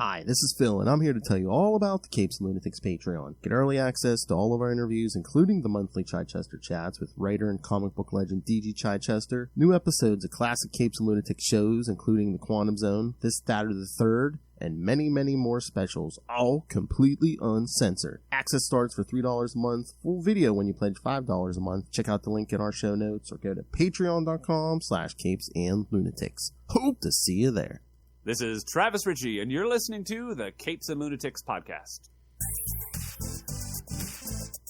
Hi, this is Phil, and I'm here to tell you all about the Capes and Lunatics Patreon. Get early access to all of our interviews, including the monthly Chichester chats with writer and comic book legend D.G. Chichester, new episodes of classic Capes and Lunatics shows, including The Quantum Zone, This, That, or the Third, and many, many more specials, all completely uncensored. Access starts for $3 a month, full video when you pledge $5 a month. Check out the link in our show notes, or go to patreon.com/CapesandLunatics. Hope to see you there. This is Travis Ritchie, and you're listening to the Capes and Lunatics podcast.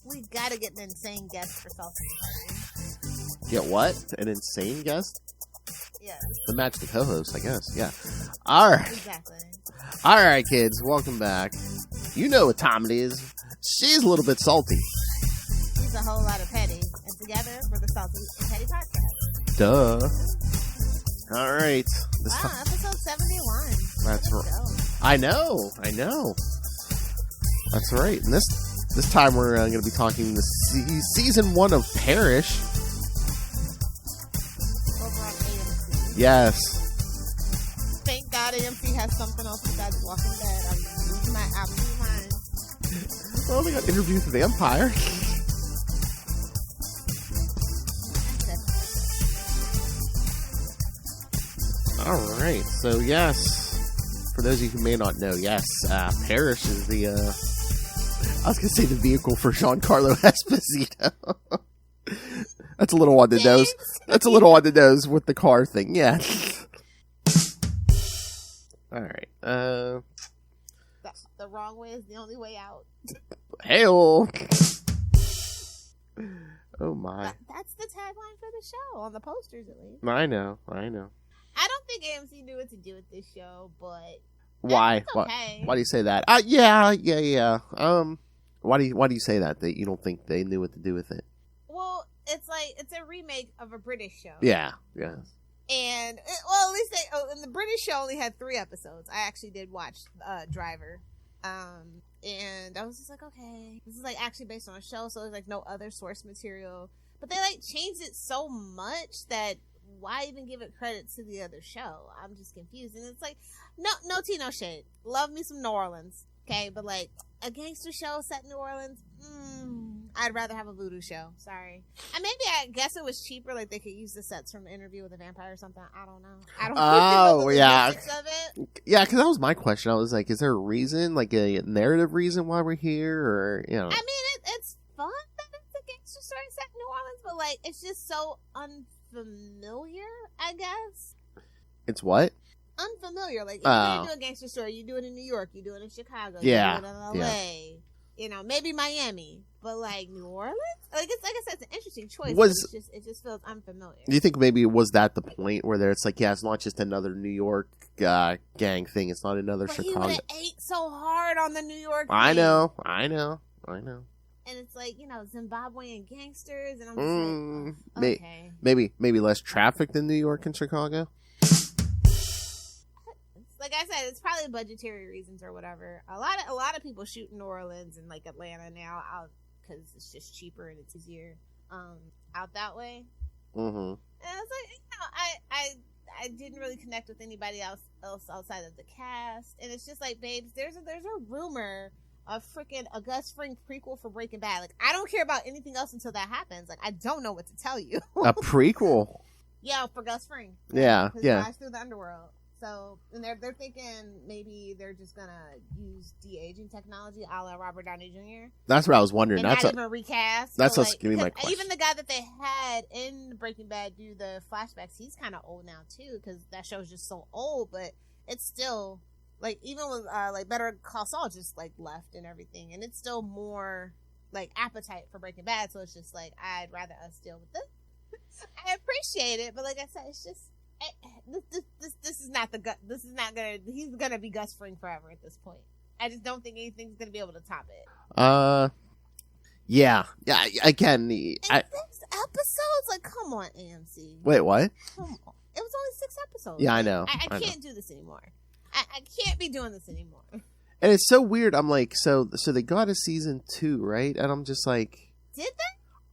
We gotta get an insane guest for Salty. Get what? An insane guest? Yeah. The match the co-host, I guess. Yeah. All right. Exactly. All right, kids. Welcome back. You know what time it is. She's a little bit salty. She's a whole lot of petty. And together we're the Salty and Petty podcast. Duh. All right. Wow, episode 71. That's right. I know. That's right. And this time we're going to be talking the season 1 of Parish. Over on AMC. Yes. Thank God AMC has something else besides Walking Dead. I'm losing my absolute mind. Well, they got Interview with the Vampire. All right, so yes, for those of you who may not know, yes, Perich is the, I was going to say the vehicle for Giancarlo Esposito. That's a little on the nose. That's a little on the nose with the car thing, yeah. All right. The wrong way is the only way out. Hey-oh. Oh, my. That's the tagline for the show, on the posters at least. I know. I don't think AMC knew what to do with this show, but why? Okay. Why do you say that? Yeah. Why do you say that? That you don't think they knew what to do with it? Well, it's a remake of a British show. Yeah. And at least and the British show only had 3 episodes. I actually did watch Driver, and I was just like, okay, this is actually based on a show, so there's no other source material. But they changed it so much that. Why even give it credit to the other show? I'm just confused. And it's no tea, no shade. Love me some New Orleans. Okay, but a gangster show set in New Orleans, I'd rather have a voodoo show. Sorry. And maybe I guess it was cheaper, they could use the sets from Interview with a Vampire or something. I don't know. I don't know the logistics of it. Yeah, because that was my question. I was like, is there a reason, a narrative reason why we're here, or I mean, it's fun that it's a gangster story set in New Orleans, but it's just so unfamiliar, I guess. It's what? Unfamiliar. If you're going to do a gangster story, you do it in New York, you do it in Chicago, you do it in LA, maybe Miami, but New Orleans? It's like I said, it's an interesting choice. It just feels unfamiliar. Do you think maybe was that the point where it's it's not just another New York gang thing, it's not another Chicago. He would have ate so hard on the New York thing. I know. And it's Zimbabwean gangsters, and I'm just okay. Maybe less traffic than New York and Chicago. Like I said, it's probably budgetary reasons or whatever. A lot of people shoot in New Orleans and Atlanta now out because it's just cheaper and it's easier out that way. Mm-hmm. And it's I didn't really connect with anybody else outside of the cast, and it's just babes, there's a rumor. A freaking Gus Fring prequel for Breaking Bad. I don't care about anything else until that happens. I don't know what to tell you. A prequel? Yeah, for Gus Fring. Yeah. Rise through the underworld. So, and they're thinking maybe they're just gonna use de-aging technology, a la Robert Downey Jr. That's what I was wondering. And not even recast. That's what's giving me my question. Even the guy that they had in Breaking Bad do the flashbacks, he's kind of old now too, because that show's just so old. But it's still. Even with, Better Call Saul just, left and everything. And it's still more, appetite for Breaking Bad. So it's just, I'd rather us deal with this. I appreciate it. But like I said, it's just, this is not he's going to be Gus Fring forever at this point. I just don't think anything's going to be able to top it. Yeah, again. 6 episodes? Come on, AMC. Wait, what? Come on. It was only 6 episodes. Yeah, I know. I can't do this anymore. I can't be doing this anymore. And it's so weird. I'm so they got a season 2, right? And I'm just did they?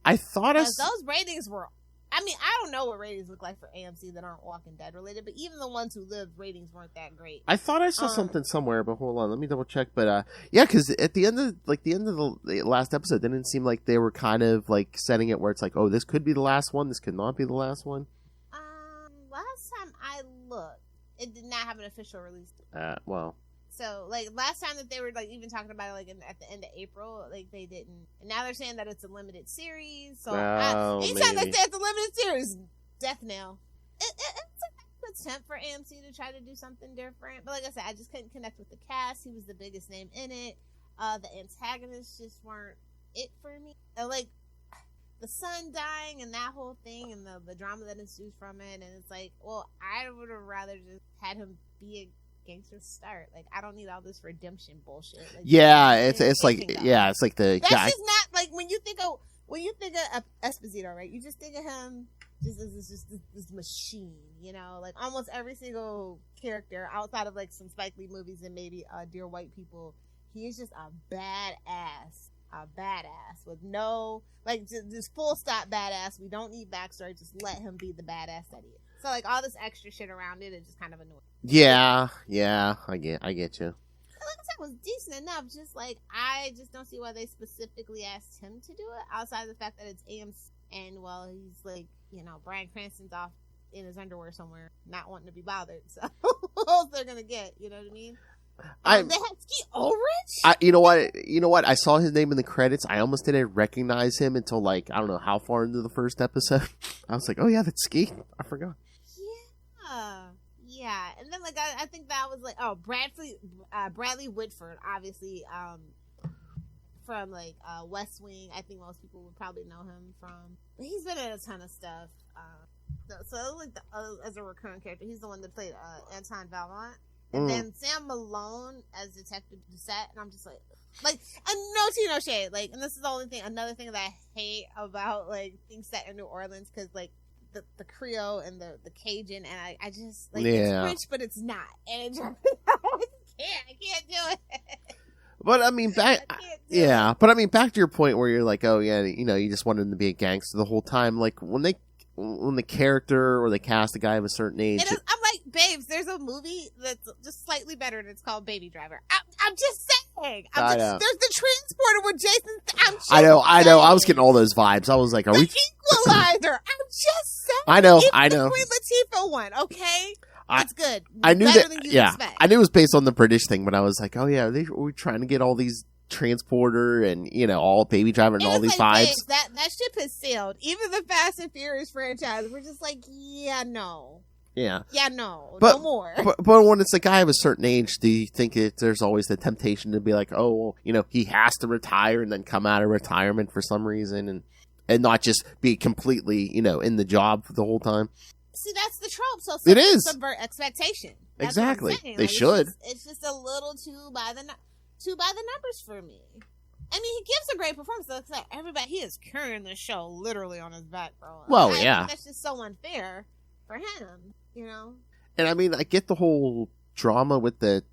I thought those ratings were I mean, I don't know what ratings look like for AMC that aren't Walking Dead related, but even the ones who lived, ratings weren't that great. I thought I saw something somewhere, but hold on, let me double check. But yeah, because at the end of the last episode, it didn't seem like they were kind of like setting it where it's like, oh, this could be the last one, this could not be the last one. Last time I looked, it did not have an official release. Well. So, like, last time that they were, like, even talking about it, like, at the end of April, like, they didn't. And now they're saying that it's a limited series. So, anytime they say it's a limited series, death nail. It's an attempt for AMC to try to do something different. But like I said, I just couldn't connect with the cast. He was the biggest name in it. The antagonists just weren't it for me. Like, the son dying and that whole thing and the drama that ensues from it. And it's like, well, I would have rather just had him be a gangster start. Like, I don't need all this redemption bullshit. Like, yeah, it's like the that's guy. just not like when you think of Esposito, right? You just think of him just as this machine, you know, like almost every single character outside of like some Spike Lee movies and maybe Dear White People, he is just a badass with no like just full stop badass. We don't need backstory. Just let him be the badass that he is. So like all this extra shit around it is just kind of annoying. Yeah, I get you. Like I said, it was decent enough. Just like I just don't see why they specifically asked him to do it. Outside of the fact that it's AMC and well, he's like, you know, Bryan Cranston's off in his underwear somewhere, not wanting to be bothered. So who else they're gonna get? You know what I mean? They had Skeet Ulrich. You know what? I saw his name in the credits. I almost didn't recognize him until like I don't know how far into the first episode. I was like, oh yeah, that's Skeet. I forgot. Yeah, and then like I think that was like Bradley Whitford, obviously from like West Wing. I think most people would probably know him from. But he's been in a ton of stuff. So like as a recurring character, he's the one that played Anton Valmont, and then Sam Malone as Detective Doucette, and I'm just like no tea, no shade. Like, and this is the only thing. Another thing that I hate about like things set in New Orleans because like. The Creole and the Cajun, and I just like it's French, but it's not, and it just, I can't do it. But I mean, back to your point where you're like, oh yeah, you know, you just wanted him to be a gangster the whole time. Like when the character or they cast a guy of a certain age, I'm like, babes, there's a movie that's just slightly better, and it's called Baby Driver. I'm just saying. There's the Transporter with Jason. I know. I was getting all those vibes. I was like, are we Equalizer? I'm just saying. I know. The Queen Latifah one, okay? It's good. I knew better that. Than you yeah, expect. I knew it was based on the British thing, but I was like, oh yeah, are we trying to get all these Transporter and you know all Baby Driver and all these vibes? Babes, that ship has sailed. Even the Fast and Furious franchise, we're just like, yeah, no. Yeah, no more. But when it's a guy of a certain age, do you think there's always the temptation to be like, oh, well, you know, he has to retire and then come out of retirement for some reason and not just be completely, you know, in the job for the whole time? See, that's the trope. So it is subvert expectation. That's exactly. They like, should. It's just a little too by the numbers for me. I mean, he gives a great performance. Looks like everybody. He is carrying the show literally on his back, bro. Well, I yeah. think that's just so unfair for him. You know. And I mean, I get the whole drama with the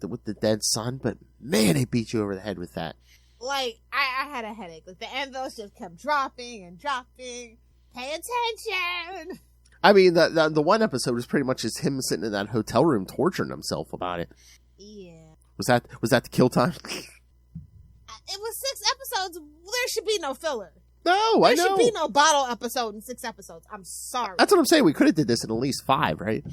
dead son, but man, they beat you over the head with that. Like I had a headache. Like the anvils just kept dropping and dropping. Pay attention. I mean, the one episode was pretty much just him sitting in that hotel room torturing himself about it. Yeah. Was that the kill time? It was 6 episodes. There should be no filler. No, I know. There should be no bottle episode in 6 episodes. I'm sorry. That's what I'm saying. We could have did this in at least 5, right?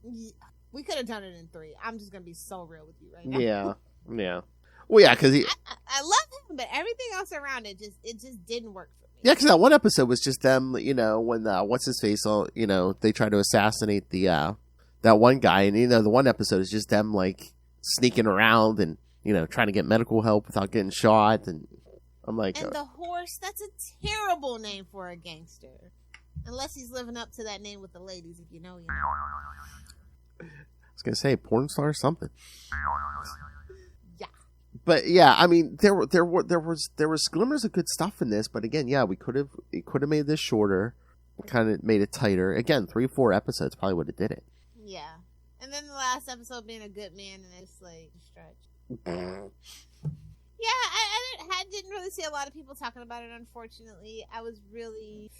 Yeah, we could have done it in 3. I'm just gonna be so real with you right now. Yeah. Well, yeah, because I love him, but everything else around it just didn't work for me. Yeah, because that one episode was just them, you know, when what's his face, you know, they tried to assassinate the that one guy, and you know, the one episode is just them like sneaking around and you know trying to get medical help without getting shot, and I'm like, and the horse, that's a terrible name for a gangster, unless he's living up to that name with the ladies, if you know. I was gonna say porn star or something. Yeah. But yeah, I mean, there was glimmers of good stuff in this, but again, yeah, it could have made this shorter, kind of made it tighter. Again, 3 or 4 episodes probably would have did it. Yeah, and then the last episode being a good man, and it's like stretch. Yeah, I didn't really see a lot of people talking about it. Unfortunately, I was really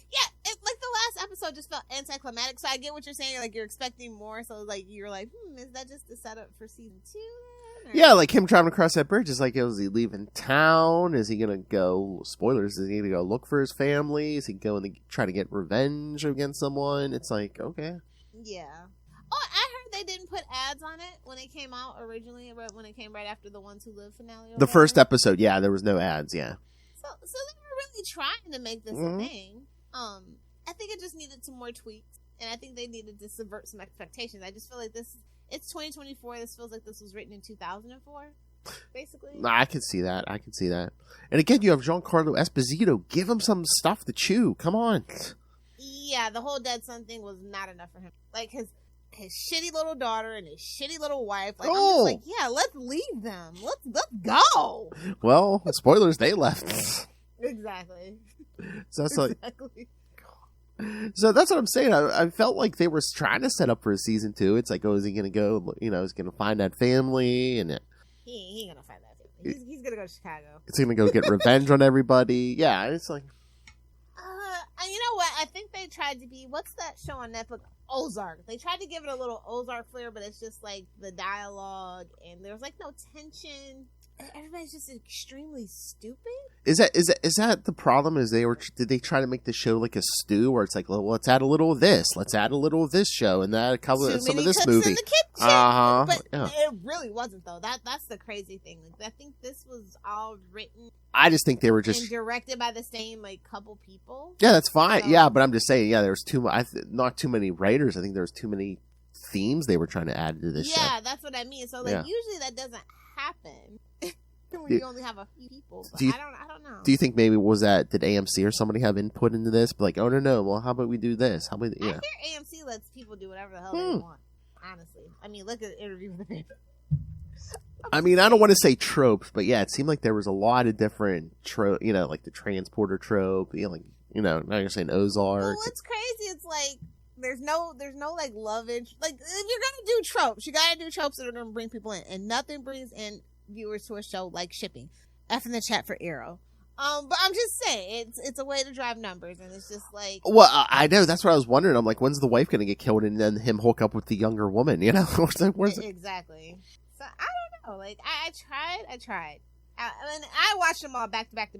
like the last episode just felt anticlimactic. So I get what you're saying. Like, you're expecting more. So, like, you're like, is that just the setup for season 2 then? Or... Yeah, like him driving across that bridge is like, is he leaving town? Is he going to go, spoilers, is he going to go look for his family? Is he going to try to get revenge against someone? It's like, okay. Yeah. Oh, I heard they didn't put ads on it when it came out originally, when it came right after the Ones Who Live finale. The first episode, yeah, there was no ads, yeah. So they were really trying to make this a thing. I think it just needed some more tweaks, and I think they needed to subvert some expectations. I just feel like it's 2024. This feels like this was written in 2004, basically. Nah, I can see that. And again, you have Giancarlo Esposito. Give him some stuff to chew. Come on. Yeah, the whole dead son thing was not enough for him. Like, his shitty little daughter and his shitty little wife. Like, I'm just like, yeah, let's leave them. Let's go. Well, spoilers, they left. Exactly. So that's like, so that's what I'm saying. I felt like they were trying to set up for a season 2. It's like, is he going to go? Is he going to find that family? And he ain't going to find that family. He's going to go to Chicago. It's going to go get revenge on everybody. Yeah, it's like. You know what? I think they tried to be. What's that show on Netflix? Ozark. They tried to give it a little Ozark flair, but it's just like the dialogue, and there's like no tension. Everybody's just extremely stupid. Is that the problem? Did they try to make the show like a stew where it's like, well, let's add a little of this, let's add a little of this show, and that cover some of this movie. But it really wasn't though. That's the crazy thing. Like, I think this was all written. I just think they were just and directed by the same like couple people. Yeah, that's fine. So, yeah, but I'm just saying. Yeah, there was not too many writers. I think there was too many themes they were trying to add to this show. Yeah, that's what I mean. So like usually that doesn't happen. When you only have a few people. I don't know. Do you think maybe did AMC or somebody have input into this? But like, oh no, well, how about we do this? How about I hear AMC lets people do whatever the hell they want. Honestly, I mean, look at Interview with the Vampire. I mean, I don't want to say tropes, but yeah, it seemed like there was a lot of different tropes. Like the transporter trope. Now you're saying Ozark. Well, what's crazy? It's like there's no like love interest. Like, if you're gonna do tropes, you gotta do tropes that are gonna bring people in, and nothing brings in viewers to a show like shipping. F in the chat for Arrow. But I'm just saying, it's a way to drive numbers, and it's just like. Well, I know, that's what I was wondering. I'm like, when's the wife gonna get killed, and then him hook up with the younger woman? Where's exactly. So I don't know. Like, I tried. I watched them all back to back.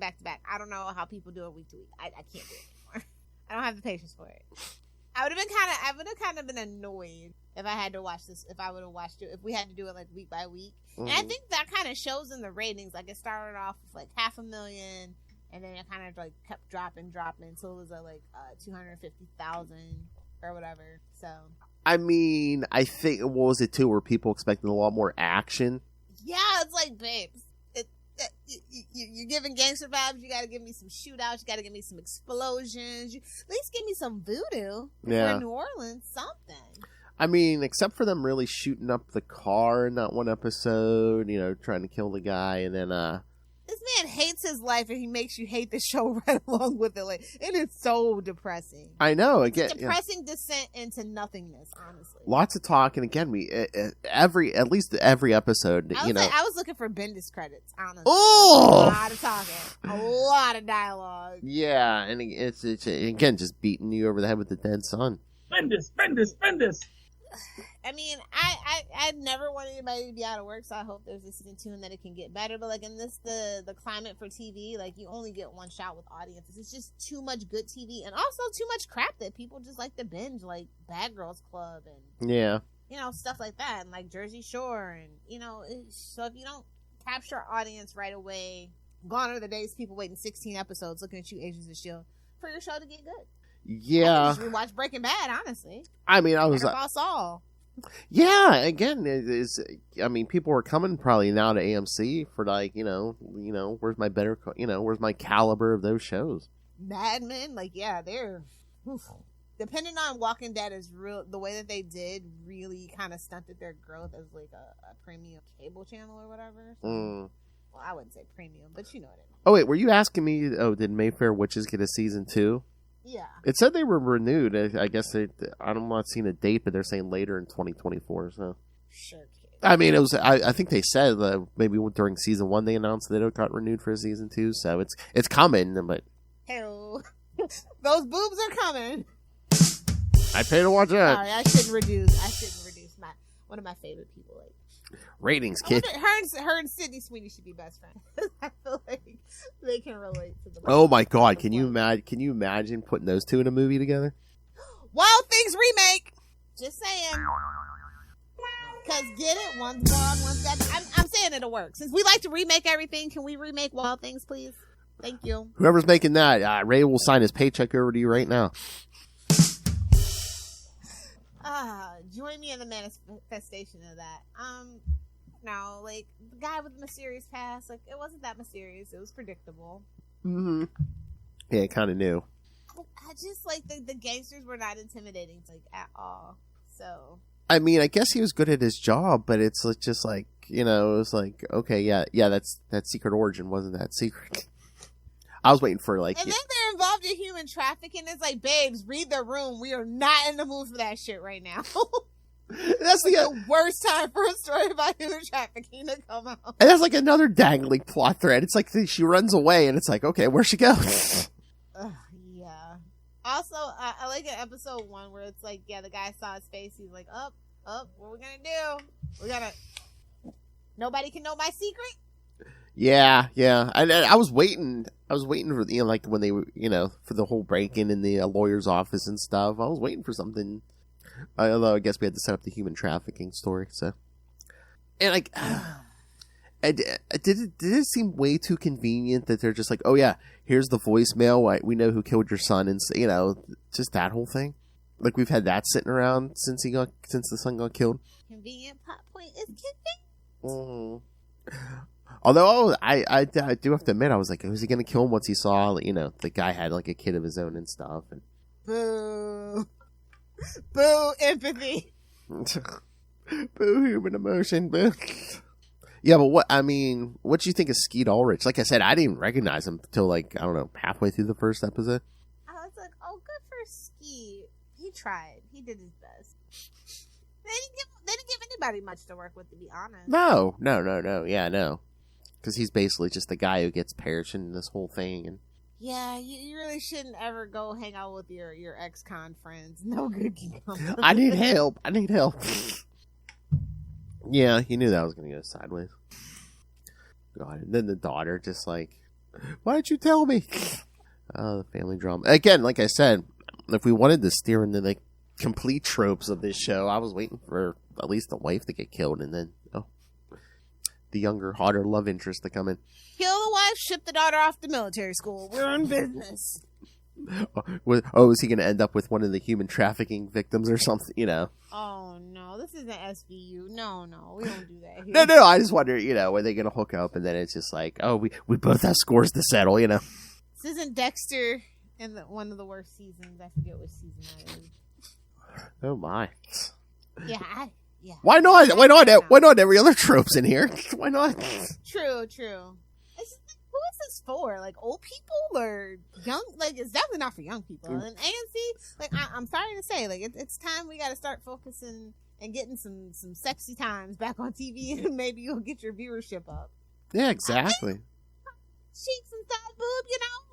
I don't know how people do it week to week. I can't do it anymore. I don't have the patience for it. I would have kind of been annoyed if I had to watch this. If I would have watched it, if we had to do it like week by week, and I think that kind of shows in the ratings. Like, it started off with like 500,000, and then it kind of like kept dropping, so it was like 250,000 or whatever. So I mean, I think what was it too? Were people expecting a lot more action? Yeah, it's like, babes, you're giving gangster vibes. You got to give me some shootouts. You got to give me some explosions. At least give me some voodoo. Yeah. For New Orleans, something. I mean, except for them really shooting up the car in that one episode, trying to kill the guy, and then this man hates his life, and he makes you hate the show right along with it. Like, and it's so depressing. I know. Again, depressing descent into nothingness. Honestly, lots of talk, and again, at least every episode. I was looking for Bendis credits. Honestly, oh, a lot of talking, a lot of dialogue. Yeah, and it's again just beating you over the head with the dead son. Bendis. I mean, I never want anybody to be out of work, so I hope there's a season 2 and that it can get better. But like in the climate for TV, like you only get one shot with audiences. It's just too much good TV, and also too much crap that people just like to binge, like Bad Girls Club and stuff like that, and like Jersey Shore, and so if you don't capture our audience right away, gone are the days people waiting 16 episodes looking at you, Agents of S.H.I.E.L.D., for your show to get good. Yeah, we watched Breaking Bad. Honestly, I mean, I was Saul. Yeah, again, I mean, people are coming probably now to AMC for like, where's my better, where's my caliber of those shows? Mad Men, like, yeah, they're depending on Walking Dead is real. The way that they did really kind of stunted their growth as like a premium cable channel or whatever. So, well, I wouldn't say premium, but you know what I mean. Oh wait, were you asking me? Oh, did Mayfair Witches get a season 2? Yeah. It said they were renewed. I guess I'm not seeing a date, but they're saying later in 2024. So. Sure. I mean, it was. I think they said maybe during season 1 they announced that it got renewed for season 2. So it's coming, but. Hell, those boobs are coming. I pay to watch that. Sorry, I shouldn't reduce my one of my favorite people. Like ratings, kid. Her and Sydney Sweeney should be best friends. I feel like they can relate to the. Oh my God! Can you imagine putting those two in a movie together? Wild Things remake. Just saying. Cause get it, one's gone, one's got. I'm saying it'll work. Since we like to remake everything, can we remake Wild Things, please? Thank you. Whoever's making that, Ray will sign his paycheck over to you right now. Join me in the manifestation of that. No, like the guy with the mysterious past, like it wasn't that mysterious. It was predictable. Mm-hmm. Yeah, kind of knew. I just like the gangsters were not intimidating, like at all. So. I mean, I guess he was good at his job, but it's just like, it was like, okay, yeah, that Secret Origin wasn't that secret. I was waiting for like. And then they're involved in human trafficking. It's like, babes, read the room. We are not in the mood for that shit right now. That's the worst time for a story about human trafficking to come out. And that's like another dangling plot thread. It's like she runs away, and it's like, okay, where'd she go? Yeah. Also, I like in episode 1 where it's like, yeah, the guy saw his face. He's like, up. What are we gonna do? Nobody can know my secret. Yeah. I was waiting for like when they were, for the whole break-in in the lawyer's office and stuff. I was waiting for something. Although I guess we had to set up the human trafficking story. So, and like, did it seem way too convenient that they're just like, oh yeah, here's the voicemail. We know who killed your son, and just that whole thing. Like we've had that sitting around since the son got killed. Convenient plot point is convenient. Mm-hmm. Although I do have to admit, I was like, was he going to kill him once he saw, the guy had like a kid of his own and stuff? And boo, boo, empathy, boo, human emotion, boo. Yeah, but what do you think of Skeet Ulrich? Like I said, I didn't even recognize him until like, I don't know, halfway through the first episode. I was like, oh, good for Skeet. He tried. He did his best. They didn't give anybody much to work with, to be honest. No. Yeah, no. Because he's basically just the guy who gets Perich in this whole thing. And yeah, you really shouldn't ever go hang out with your ex-con friends. No good can come. I need help. Yeah, he knew that was going to go sideways. God, and then the daughter just like, why didn't you tell me? The family drama. Again, like I said, if we wanted to steer into the complete tropes of this show, I was waiting for at least the wife to get killed, and then the younger, hotter love interest to come in. Kill the wife, ship the daughter off to military school. We're in business. Is he going to end up with one of the human trafficking victims or something? Oh no, this isn't SVU. No, we don't do that here. No. I just wonder, are they going to hook up, and then it's just like, oh, we both have scores to settle, This isn't Dexter in one of the worst seasons. I forget what season that is. Oh my. Yeah. Why not? Why not every other trope's in here? Why not? True. Who is this for? Like old people or young? Like it's definitely not for young people. And AMC, like I'm sorry to say, like it's time we got to start focusing and getting some sexy times back on TV, and maybe you'll get your viewership up. Yeah, exactly. Cheeks and side boob,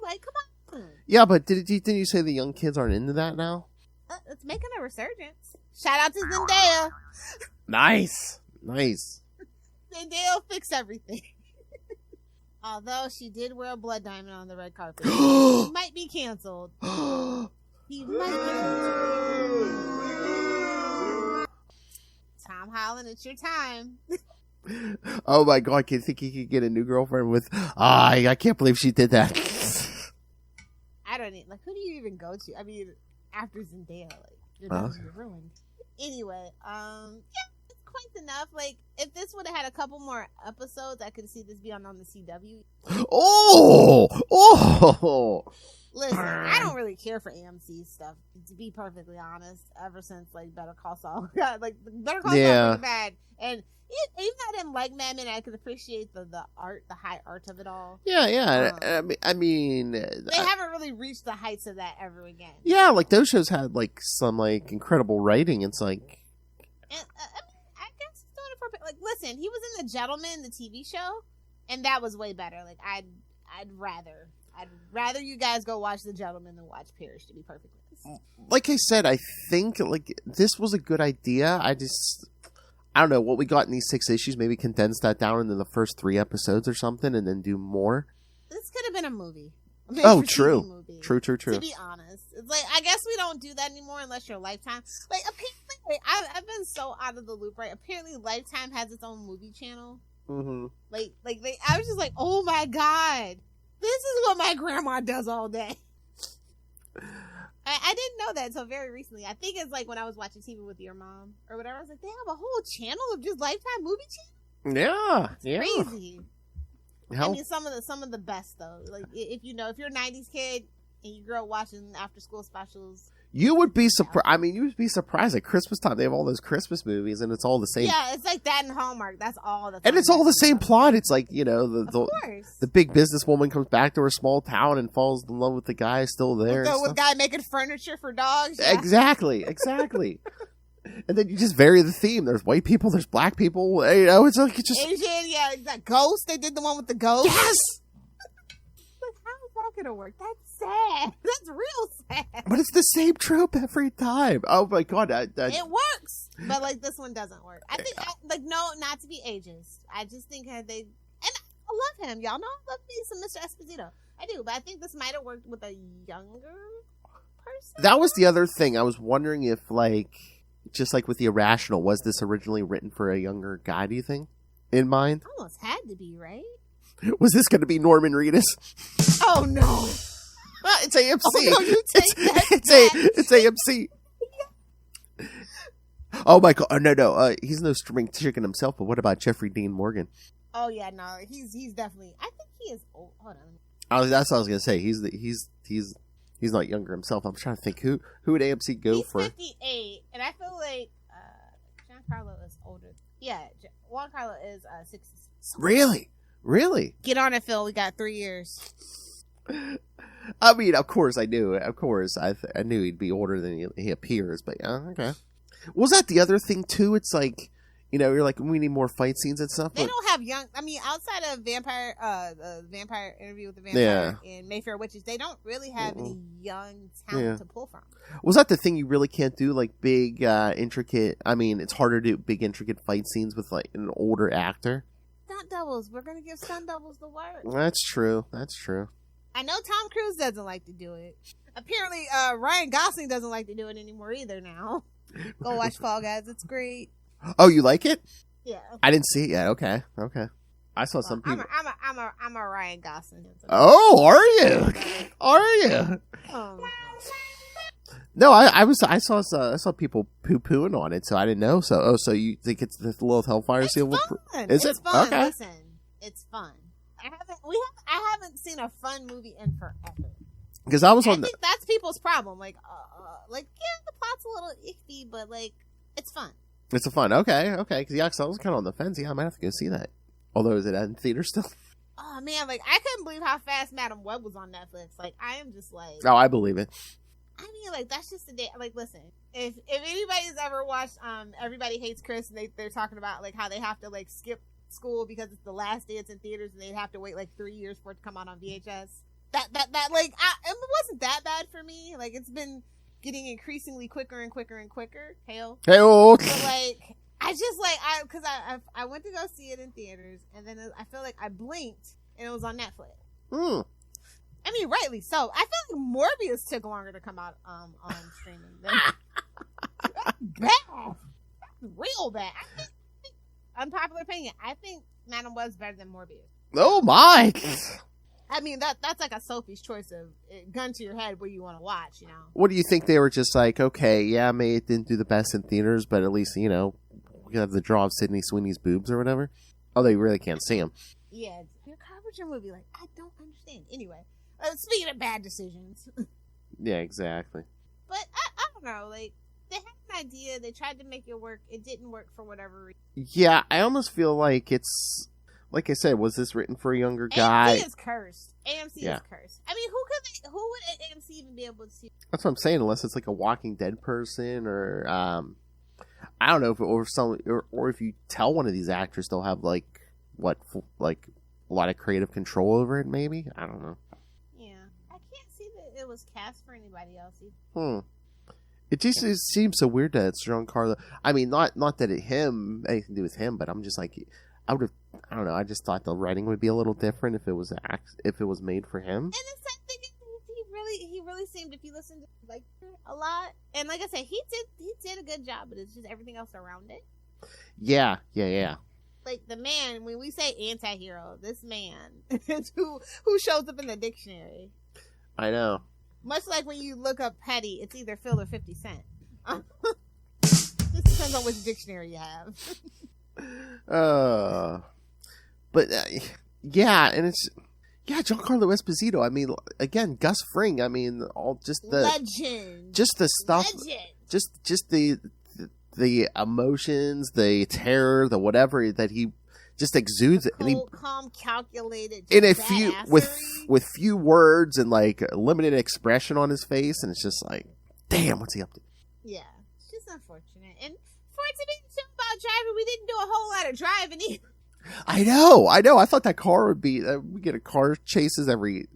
like come on. Yeah, but didn't you say the young kids aren't into that now? It's making a resurgence. Shout out to Zendaya. Nice. Zendaya will fix everything. Although she did wear a blood diamond on the red carpet. He might be canceled. Tom Holland, it's your time. Oh my God, do you think he could get a new girlfriend with... I can't believe she did that. I don't know. Like, who do you even go to? I mean, after Zendaya, you're ruined. Anyway, it's quite enough. Like, if this would have had a couple more episodes, I could see this being on the CW. Oh! Listen, I don't really care for AMC stuff, to be perfectly honest. Ever since Better Call Saul, Better Call Saul was bad, and even though I didn't like Mad Men, I could appreciate the art, the high art of it all. Yeah. I mean, they haven't really reached the heights of that ever again. Yeah, those shows had some incredible writing. It's like, and, I guess it's doing it for listen. He was in The Gentleman, the TV show, and that was way better. I'd rather I'd rather you guys go watch The Gentleman than watch Parish, to be perfectly honest. Like I said, I think like this was a good idea. I don't know what we got in these 6 issues. Maybe condense that down into the first 3 episodes or something, and then do more. This could have been a movie. True. Movie, True. To be honest, it's like I guess we don't do that anymore unless you're Lifetime. Like apparently, I've been so out of the loop. Right? Apparently, Lifetime has its own movie channel. Mm-hmm. I was just like, oh my god, this is what my grandma does all day. I didn't know that until very recently. I think it's like when I was watching TV with your mom or whatever. I was like, they have a whole channel of just Lifetime movie channel. Yeah, Crazy. How? I mean, some of the best though. Like if you're a '90s kid and you grew up watching after school specials, you would be surprised. I mean, you would be surprised at Christmas time. They have all those Christmas movies, and it's all the same. Yeah, it's like that in Hallmark. That's all. And it's all the same plot. It's like the big businesswoman comes back to her small town and falls in love with the guy still there. With guy making furniture for dogs. Yeah. Exactly. And then you just vary the theme. There's white people, there's black people. You know, it's like it's just Asian. Yeah, that ghost. They did the one with the ghost. Yes. Like, how is that gonna work? That's sad. That's real sad. But it's the same trope every time. Oh my god, it works, but like this one doesn't work. I think no, not to be ageist. I just think I love him. Y'all know I love me some Mr. Esposito. I do, but I think this might have worked with a younger person. That was the other thing. I was wondering if just like with The Irrational, was this originally written for a younger guy, do you think? In mind? Almost had to be, right? Was this going to be Norman Reedus? Oh, no. It's AMC. Oh, no, you take It's AMC. Oh, my God. Oh, no. He's no spring chicken himself, but what about Jeffrey Dean Morgan? Oh, yeah, no. He's definitely... I think he is old. Hold on. That's what I was going to say. He's not younger himself. I'm trying to think who would AMC go for. He's 58, and I feel like Giancarlo is older. Yeah, Giancarlo is 60. Really? Get on it, Phil. We got 3 years. I mean, of course I knew. Of course, I knew he'd be older than he appears. But yeah, okay. Was that the other thing too? It's like, you're like, we need more fight scenes and stuff. They don't have young. I mean, outside of Vampire Interview with the Vampire and Mayfair Witches, they don't really have any young talent to pull from. Was that the thing you really can't do? Like big, intricate. I mean, it's harder to do big, intricate fight scenes with like an older actor. Stunt doubles. We're gonna give stunt doubles the work. That's true. I know Tom Cruise doesn't like to do it. Apparently, Ryan Gosling doesn't like to do it anymore either. Now, go watch Fall Guys. It's great. Oh, you like it? Yeah. I didn't see it yet. Okay. I saw some people. I'm a Ryan Gosling. Oh, are you? No, I saw people poo pooing on it, so I didn't know. So you think it's the little Hellfire seal? Is it fun? Okay. Listen, it's fun. I haven't seen a fun movie in forever. Because I think that's people's problem. Like yeah, the plot's a little iffy, but like it's fun. It's a fun. Okay. Because I was kind of on the fence. Yeah, I might have to go see that. Although, is it in theater still? Oh man, like I couldn't believe how fast Madam Web was on Netflix. Like I am just like. Oh, I believe it. I mean, like that's just a day. Like, listen, if anybody's ever watched Everybody Hates Chris, and they're talking about like how they have to like skip school because it's the last day it's in theaters, and they'd have to wait like 3 years for it to come out on VHS. That like it wasn't that bad for me. Like it's been getting increasingly quicker and quicker and quicker. Hey-o. But like I just like because I went to go see it in theaters, and then I feel like I blinked and it was on Netflix. I mean, rightly so. I feel like Morbius took longer to come out on streaming. Bad, real bad. I think, unpopular opinion. I think Madam Web's better than Morbius. Oh my! I mean, that's like a Sophie's choice of gun to your head what you want to watch. What do you think? They were just like, okay, yeah, maybe it didn't do the best in theaters, but at least we have the draw of Sydney Sweeney's boobs or whatever. Oh, they really can't see them. Yeah, your coverage movie, like I don't understand. Anyway. Speaking of bad decisions. Yeah, exactly. But I don't know, like, they had an idea, they tried to make it work, it didn't work for whatever reason. Yeah, I almost feel like it's, like I said, was this written for a younger guy? AMC is cursed. AMC is cursed. I mean, who would AMC even be able to see? That's what I'm saying, unless it's like a Walking Dead person, or, I don't know, or if you tell one of these actors they'll have, like, a lot of creative control over it, maybe? I don't know. Yeah. it was cast for anybody else Hmm. either. It just seems so weird that it's Giancarlo. I mean, not that anything to do with him, but I'm just like, I don't know. I just thought the writing would be a little different if it was made for him. And the same thing is, he really seemed, if you listen to like a lot, and like I said, he did a good job, but it's just everything else around it. Yeah. Like the man, when we say anti-hero, this man is who shows up in the dictionary. I know. Much like when you look up petty, it's either Phil or 50 Cent. Just depends on which dictionary you have. But and it's Giancarlo Esposito. I mean, again, Gus Fring. I mean, all just the legend, just the stuff, just the emotions, the terror, the whatever that he just exudes, cold, and he calm, calculated, in a few with few words and like limited expression on his face, and it's just like, damn, what's he up to? Yeah, it's just unfortunate, and for it to be a show about driving, we didn't do a whole lot of driving either. I know. I thought that car would be. We get a car chases every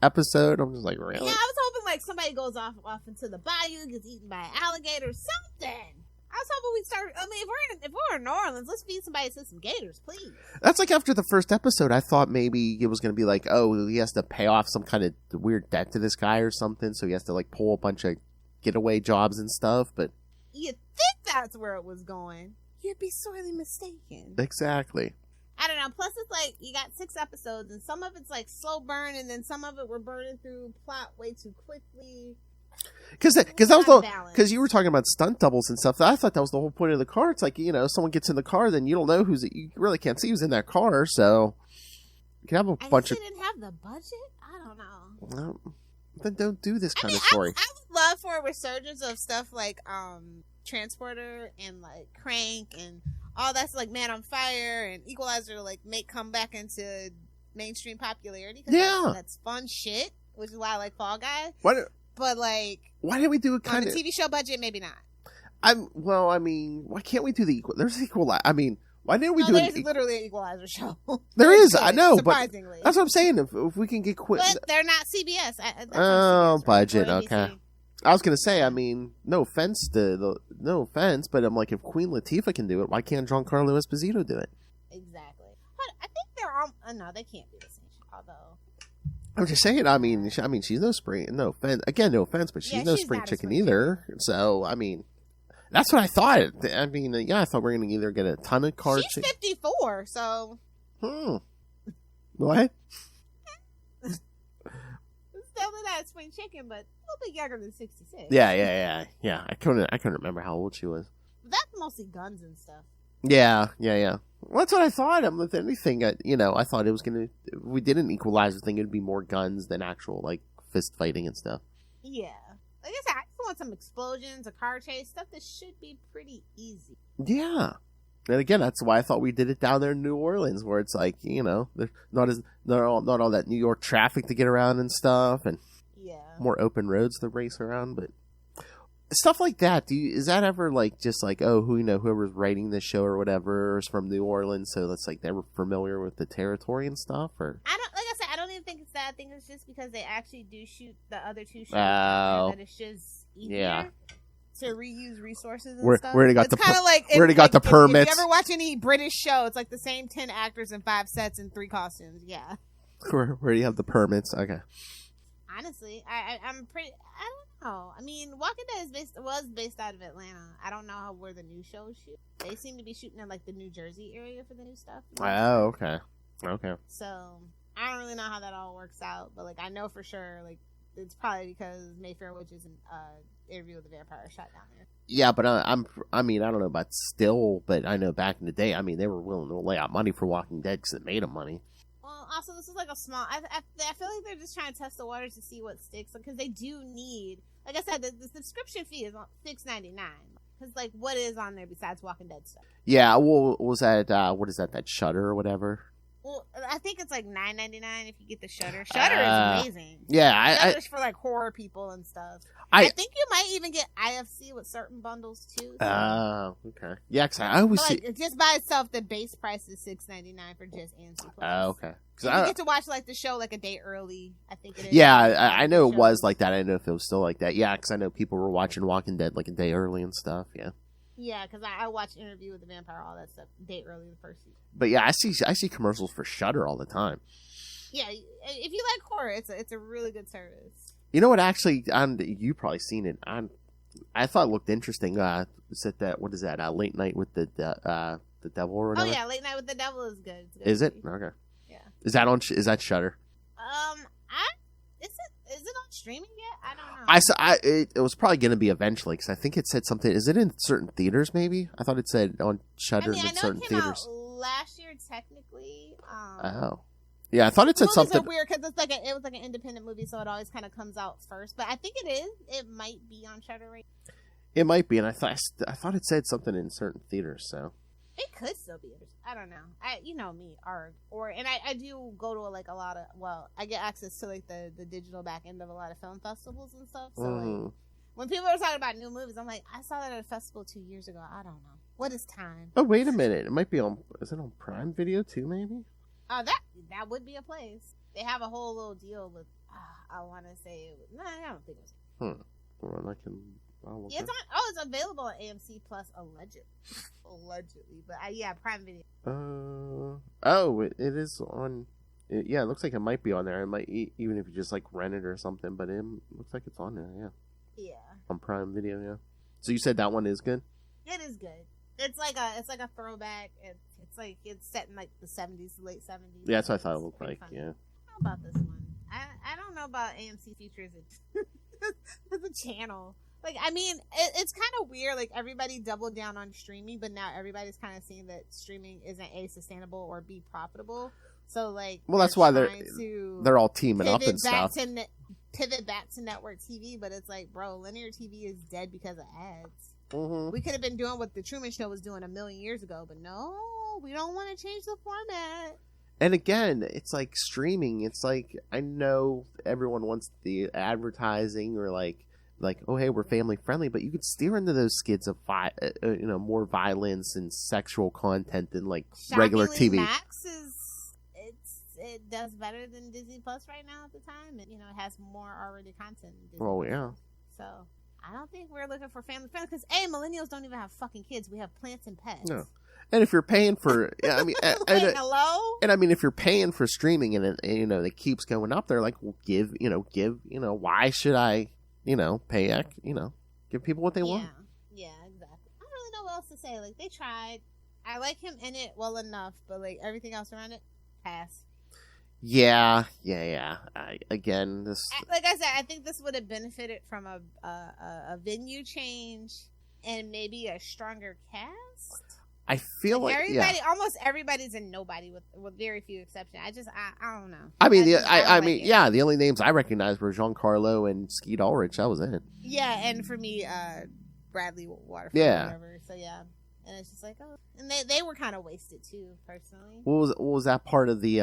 episode. I'm just like, really? Yeah, I was hoping like somebody goes off into the bayou, gets eaten by an alligator, or something. I was hoping we'd start. I mean, if we're in New Orleans, let's feed somebody to some gators, please. That's like after the first episode, I thought maybe it was going to be like, oh, he has to pay off some kind of weird debt to this guy or something, so he has to like pull a bunch of getaway jobs and stuff. But you'd think that's where it was going. You'd be sorely mistaken. Exactly. I don't know. Plus, it's like you got 6 episodes, and some of it's like slow burn, and then some of it we're burning through plot way too quickly. Because you were talking about stunt doubles and stuff. I thought that was the whole point of the car. It's like, someone gets in the car, then you don't know you really can't see who's in that car. So you can have a bunch of. They didn't have the budget. I don't know. Well, then don't do this kind of story. I would love for a resurgence of stuff like Transporter and like Crank and all that's like Man on Fire and Equalizer to like come back into mainstream popularity. That's fun shit, which is why I like Fall Guy. But like, why didn't we do it kind of TV show budget? Maybe not. Why can't we do the equal? There's Equalizer. I mean, why didn't we do it? There's literally an Equalizer show. There is, I know, surprisingly. But that's what I'm saying. If we can get quick, but they're not CBS. CBS, budget. Right? Okay. I was gonna say, I mean, no offense, but I'm like, if Queen Latifah can do it, why can't Giancarlo Esposito do it? Exactly. But I think they're all. No, they can't be the same show. Although. I'm just saying. I mean, she's no spring. No offense. Again, no offense, but she's no spring chicken either. So, I mean, that's what I thought. I mean, I thought we were going to either get a ton of cars. She's 54, so. What? It's definitely not a spring chicken, but a little bit younger than 66. Yeah. I couldn't remember how old she was. That's mostly guns and stuff. Yeah. Well, that's what I thought. With anything, I thought it was gonna. If we did an Equalizer thing, it'd be more guns than actual like fist fighting and stuff. Yeah, like I said, I just want some explosions, a car chase, stuff that should be pretty easy. Yeah, and again, that's why I thought we did it down there in New Orleans, where it's like there's not all that New York traffic to get around and stuff, and more open roads to race around, but. Stuff like that. Is that ever like just like whoever's writing this show or whatever is from New Orleans, so that's like they were familiar with the territory and stuff? Or I don't even think it's that. I think it's just because they actually do shoot the other 2 shows. That it's just easier to reuse resources and stuff. We already got the permits. If you ever watch any British show, it's like the same 10 actors and 5 sets and 3 costumes. Yeah. Where do you have the permits? Okay. Honestly, I'm pretty. I don't know. I mean, Walking Dead was based out of Atlanta. I don't know where the new shows shoot. They seem to be shooting in like the New Jersey area for the new stuff. Oh, okay. So I don't really know how that all works out, but like I know for sure, like it's probably because Mayfair Witch's Interview with the Vampire shot down there. Yeah, but I don't know about still, but I know back in the day, I mean, they were willing to lay out money for Walking Dead because it made them money. Well, also, this is like a small. I feel like they're just trying to test the waters to see what sticks, because they do need. Like I said, the subscription fee is $6.99. Because like, what is on there besides Walking Dead stuff? Yeah, well, was that what is that? That Shudder or whatever? Well, I think it's like $9.99 if you get the Shudder. Shudder is amazing. Yeah, Shudder's for like horror people and stuff. I think you might even get IFC with certain bundles too. Oh, okay. Yeah, because I always see just by itself, the base price is $6.99 for just AMC Plus. Oh, okay. You get to watch like the show like a day early. I think it is. Yeah, I know it was like that. I don't know if it was still like that. Yeah, because I know people were watching Walking Dead like a day early and stuff. Yeah. Yeah, because I watched Interview with the Vampire, all that stuff, day early the first season. But yeah, I see commercials for Shudder all the time. Yeah, if you like horror, it's a really good service. You know what? Actually, you probably seen it. I thought it looked interesting. Is it that? What is that? Late Night with the Devil or whatever? Oh yeah, Late Night with the Devil is good. Is it? Okay. Yeah. Is that Shudder? Is it on streaming yet? I don't know. It was probably going to be eventually because I think it said something. Is it in certain theaters? Maybe I thought it said on Shudder in certain theaters. I know it came out last year technically. Oh. Yeah, I thought it said something. Movies are weird because it was like an independent movie, so it always kind of comes out first. But I think it is. It might be on Shudder right now. It might be, and I thought it said something in certain theaters. So it could still be. I don't know. You know me, and I do go to a lot of. Well, I get access to like the digital back end of a lot of film festivals and stuff. So like, when people are talking about new movies, I'm like, I saw that at a festival 2 years ago. I don't know. What is time? Oh, wait a minute. It might be on. Is it on Prime Video too? Maybe. Oh, that would be a place. They have a whole little deal with. I want to say it was. No, I don't think it was. Well, I can. Yeah, it's available on AMC Plus allegedly, but yeah, Prime Video. It is on. It looks like it might be on there. It might even if you just like rent it or something, but it looks like it's on there. Yeah. Yeah. On Prime Video, yeah. So you said that one is good? It is good. It's like a throwback. It's set in like the 70s, late 70s. Yeah, that's what I thought it looked like. Funny. Yeah. I don't know about this one. I don't know about AMC Features. It's a channel. Like, I mean, it's kind of weird. Like, everybody doubled down on streaming, but now everybody's kind of seeing that streaming isn't A, sustainable or B, profitable. So, like, well, that's why they're all teaming up and stuff. Pivot back to network TV, but it's like, bro, linear TV is dead because of ads. Mm-hmm. We could have been doing what the Truman Show was doing a million years ago, but no, we don't want to change the format. And again, it's like streaming. It's like, I know everyone wants the advertising or like, oh, hey, we're family friendly, but you could steer into those skids of more violence and sexual content than like regular TV. Max it does better than Disney Plus right now at the time, and it has more already content. Oh yeah. So I don't think we're looking for family friendly because millennials don't even have fucking kids. We have plants and pets. No. And if you're paying for, I mean, hello. And I mean, if you're paying for streaming and it keeps going up, they're like, well, give. Why should I? Pay, give people what they want. Yeah, exactly. I don't really know what else to say. Like, they tried. I like him in it well enough, but, like, everything else around it, pass. Yeah. Again, like I said, I think this would have benefited from a venue change and maybe a stronger cast. I feel like almost everybody's a nobody with very few exceptions. I don't know. I mean, the only names I recognized were Giancarlo and Skeet Ulrich. That was it. Yeah, and for me, Bradley Waterford. Yeah. Or whatever. So yeah, and it's just like, oh, and they were kind of wasted too, personally. What was that part of the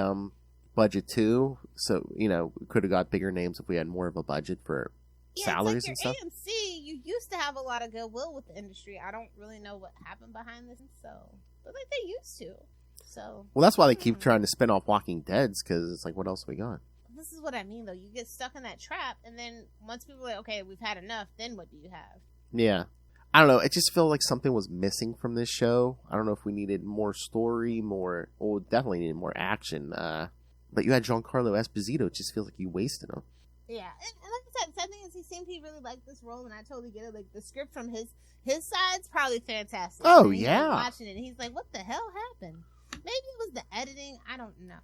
budget too? So we could have got bigger names if we had more of a budget for salaries and stuff. AMC, you used to have a lot of goodwill with the industry. I don't really know what happened behind this, but like they used to. So well, that's why they keep trying to spin off Walking Dead's because it's like, what else we got? This is what I mean, though. You get stuck in that trap, and then once people are like, okay, we've had enough, then what do you have? Yeah, I don't know. It just felt like something was missing from this show. I don't know if we needed more story, definitely needed more action. But you had Giancarlo Esposito. It just feels like you wasted him. Yeah, and like I said, the sad thing is he seemed he really liked this role, and I totally get it. Like, the script from his side's probably fantastic. Oh, and yeah. Watching it, and he's like, what the hell happened? Maybe it was the editing. I don't know.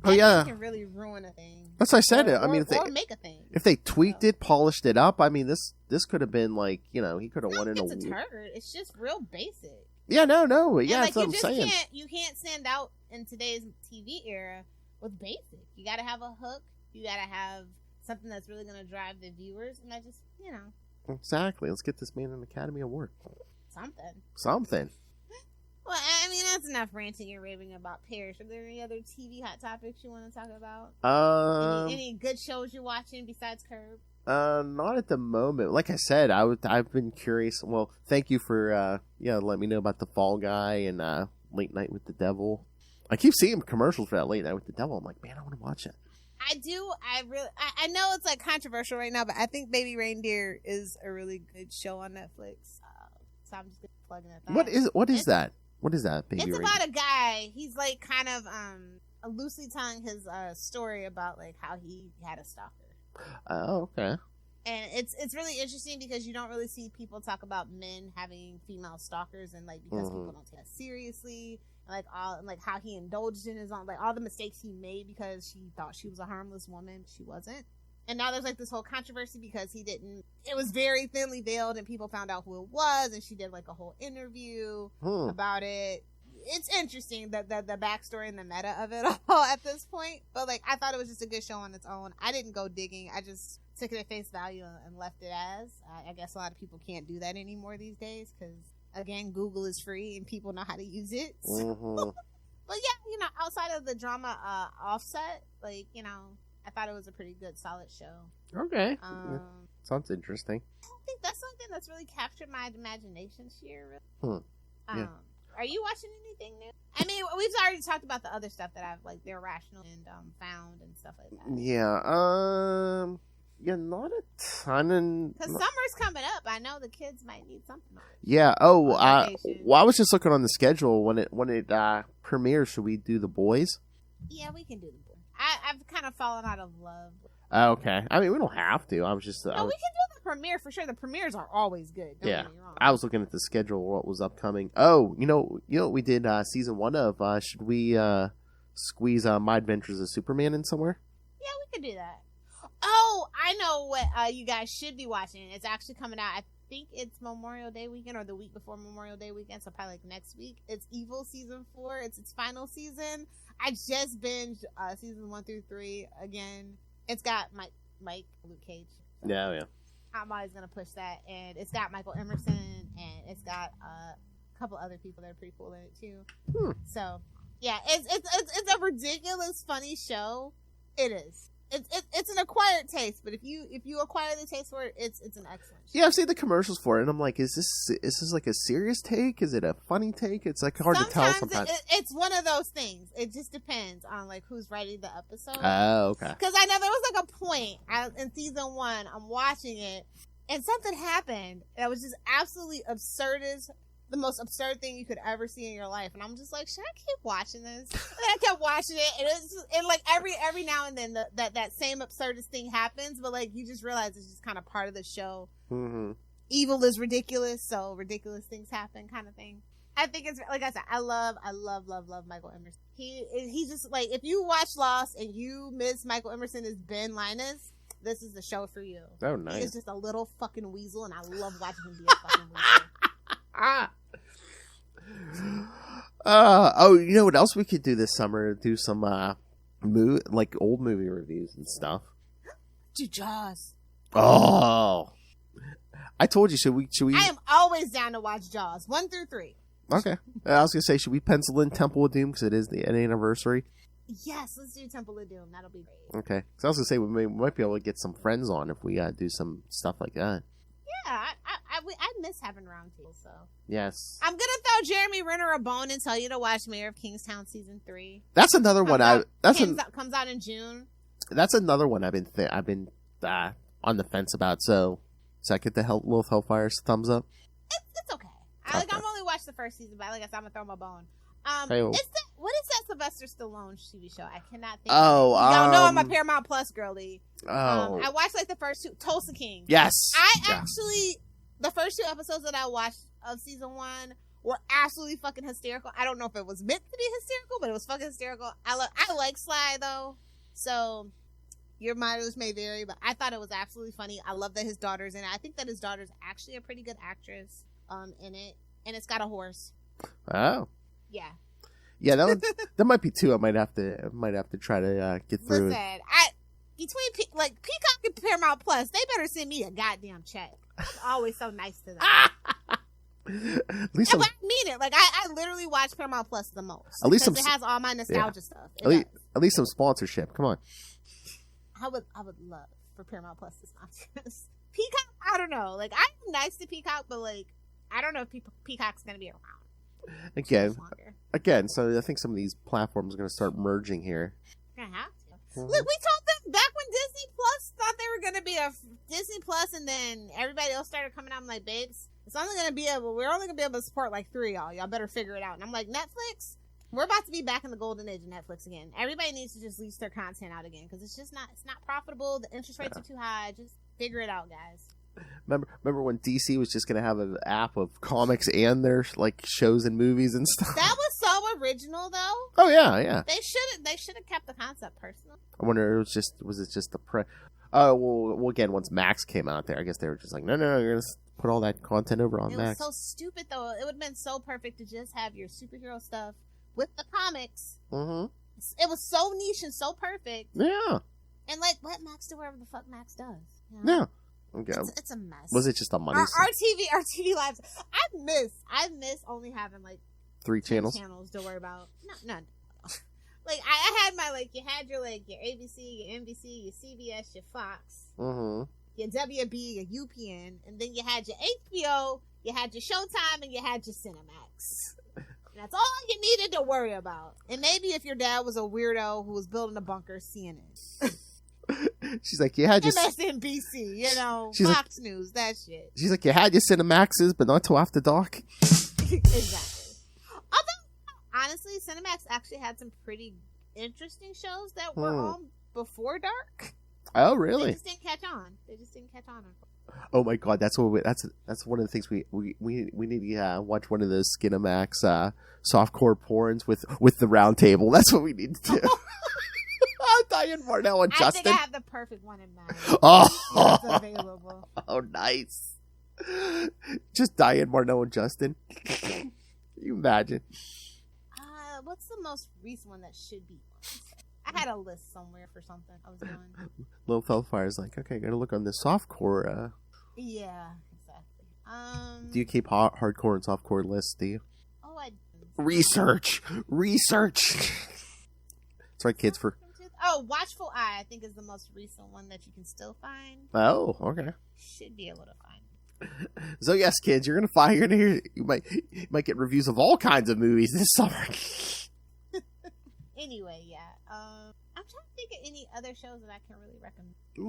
Oh, yeah. Can really ruin a thing. That's what I said. Or make a thing. If they tweaked it, polished it up, I mean, this could have been like, he could have won in a It's a turd. It's just real basic. Yeah, no. Yeah, like, that's what I'm saying. You can't stand out in today's TV era with basic. You got to have a hook. You got to have something that's really going to drive the viewers, and I just, Exactly. Let's get this man an Academy Award. Something. Well, I mean, that's enough ranting and raving about Parish. Are there any other TV hot topics you want to talk about? Any good shows you're watching besides Curb? Not at the moment. Like I said, I've been curious. Well, thank you for letting me know about the Fall Guy and Late Night with the Devil. I keep seeing commercials for that Late Night with the Devil. I'm like, man, I want to watch it. I do. I know it's like controversial right now, but I think Baby Reindeer is a really good show on Netflix. So I'm just plugging it. What is that? What is that, Baby It's Reindeer? about a guy. He's like kind of loosely telling his story about like how he had a stalker. Oh, okay. And it's really interesting because you don't really see people talk about men having female stalkers, and like because people don't take it seriously, and like how he indulged in his own, like all the mistakes he made because she thought she was a harmless woman, she wasn't. And now there's like this whole controversy because it was very thinly veiled, and people found out who it was, and she did like a whole interview about it. It's interesting the backstory and the meta of it all at this point. But like, I thought it was just a good show on its own. I didn't go digging. I just took it at face value and left it as. I guess a lot of people can't do that anymore these days because, again, Google is free and people know how to use it. So. But yeah, outside of the drama Offset, like, I thought it was a pretty good, solid show. Okay. Sounds interesting. I don't think that's something that's really captured my imagination this year. Really. Yeah. Are you watching anything new? I mean, we've already talked about the other stuff that I've like they're rational and found and stuff like that. Yeah. Yeah, not a ton. Because summer's coming up. I know the kids might need something. Yeah. Oh, I was just looking on the schedule when it premieres. Should we do The Boys? Yeah, we can do The Boys. I've kind of fallen out of love. Okay. I mean, we don't have to. I was just. No, we can do the premiere for sure. The premieres are always good. Don't get me wrong. I was looking at the schedule, what was upcoming. Oh, you know what we did season 1 of? Should we squeeze My Adventures of Superman in somewhere? Yeah, we could do that. Oh, I know what you guys should be watching. It's actually coming out. I think it's Memorial Day weekend or the week before Memorial Day weekend, so probably like next week. It's Evil season 4. It's its final season. I just binged season 1 through 3 again. It's got Luke Cage. So Yeah. I'm always gonna push that, and it's got Michael Emerson, and it's got a couple other people that are pretty cool in it too. So yeah, it's a ridiculous, funny show. It is. It's an acquired taste, but if you acquire the taste for it, it's an excellent show. Yeah, I've seen the commercials for it, and I'm like, is this like a serious take? Is it a funny take? It's like hard to tell sometimes. It's one of those things. It just depends on like who's writing the episode. Oh, okay. Because I know there was like a point in season 1, I'm watching it, and something happened that was just absolutely absurdist. The most absurd thing you could ever see in your life, and I'm just like, should I keep watching this? And I kept watching it, and like every now and then that same absurdist thing happens, but like you just realize it's just kind of part of the show. Evil is ridiculous, so ridiculous things happen, kind of thing. I think it's like I said, I love Michael Emerson. He's just like, if you watch Lost and you miss Michael Emerson as Ben Linus, this is the show for you. Oh, nice. He is just a little fucking weasel, and I love watching him be a fucking weasel. You know what else we could do this summer? Do some old movie reviews and stuff. Do Jaws. Oh, I told you. Should we? I am always down to watch Jaws 1 through 3. Okay. I was gonna say, should we pencil in Temple of Doom because it is the anniversary? Yes, let's do Temple of Doom. That'll be great. Okay. Because I was gonna say we might be able to get some friends on if we do some stuff like that. Yeah, I miss having round tables, so. Yes. I'm gonna throw Jeremy Renner a bone and tell you to watch Mayor of Kingstown season 3. That's another one. Comes out in June. That's another one I've been on the fence about. So I get the little Hellfire's thumbs up. It's okay. I'm only watched the first season, but like I said, I'm gonna throw my bone. Hey, what is that Sylvester Stallone TV show? I cannot think. Oh, y'all know I'm a Paramount Plus girly. Oh, I watched like the first 2, Tulsa King. Yes, Actually, the first 2 episodes that I watched of season 1 were absolutely fucking hysterical. I don't know if it was meant to be hysterical, but it was fucking hysterical. I like Sly though, so your mileage may vary, but I thought it was absolutely funny. I love that his daughter's in it. I think that his daughter's actually a pretty good actress in it, and it's got a horse. Oh. Yeah, that might be 2. I might have to try to get through. Listen, between Peacock and Paramount Plus, they better send me a goddamn check. It's always so nice to them. At least Yeah, but I mean it. Like I literally watch Paramount Plus the most. At least because it has all my nostalgia stuff. At least some sponsorship. Come on. I would love for Paramount Plus to sponsor us. Peacock, I don't know. Like I'm nice to Peacock, but like I don't know if Peacock's gonna be around. Again. So I think some of these platforms are gonna start merging here. Gonna have to. Look, we told them back when Disney Plus thought they were gonna be a Disney Plus, and then everybody else started coming out. I'm like, babes, we're only gonna be able to support like 3 of y'all. Y'all better figure it out. And I'm like, Netflix, we're about to be back in the golden age of Netflix again. Everybody needs to just lease their content out again because it's not profitable. The interest rates are too high. Just figure it out, guys. Remember when DC was just gonna have an app of comics and their like shows and movies and stuff? That was so original, though. Oh yeah. They should have kept the concept personal. I wonder, was it just the pre? Oh well, again, once Max came out there, I guess they were just like, no, you're gonna put all that content over on Max. It was so stupid, though. It would have been so perfect to just have your superhero stuff with the comics. Mm-hmm. It was so niche and so perfect. Yeah. And like, let Max do whatever the fuck Max does. You know? Yeah. Okay. It's a mess. Was it just a money? Our TV lives. I miss only having like 3 channels to worry about. No. Like I had my you had your ABC, your NBC, your CBS, your Fox, your WB, your UPN, and then you had your HBO, you had your Showtime, and you had your Cinemax. And that's all you needed to worry about. And maybe if your dad was a weirdo who was building a bunker, CNN. She's like, you had your MSNBC, Fox News, that shit. She's like, you had your Cinemaxes, but not till after dark. Exactly. Although, honestly, Cinemax actually had some pretty interesting shows that were on before dark. Oh, really? They just didn't catch on. Oh my god, that's one of the things we need to watch one of those Skinemax softcore porns with the round table. That's what we need to do. Diane Marnell and Justin. I think I have the perfect one in mind. Oh, it's available. Oh, nice. Just Diane Marnell and Justin. Can you imagine? What's the most recent one that should be on? I had a list somewhere for something I was doing. Little Fellfire's like, okay, gotta look on the softcore. Yeah, exactly. Do you keep hardcore and softcore lists? Do you? Oh, I do. Research. That's right, kids. Watchful Eye, I think, is the most recent one that you can still find. Oh, okay. Should be able to find it. So yes, kids, you might get reviews of all kinds of movies this summer. Anyway, yeah. I'm trying to think of any other shows that I can really recommend. Has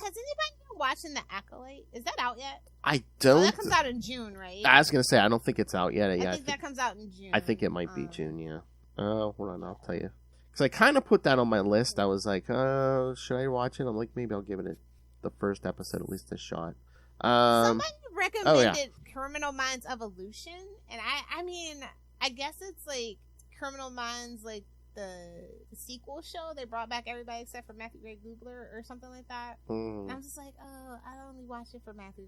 anybody been watching The Acolyte? Is that out yet? I don't. That comes out in June, right? I was gonna say I don't think it's out yet. I think that comes out in June. I think it might be June. Yeah. Hold on, I'll tell you. Because I kind of put that on my list. I was like, should I watch it? I'm like, maybe I'll give it the first episode at least a shot. Somebody recommended Criminal Minds Evolution, and I mean, I guess it's like Criminal Minds, like the sequel show. They brought back everybody except for Matthew Gray Gubler or something like that. And I'm just like, I only watch it for Matthew.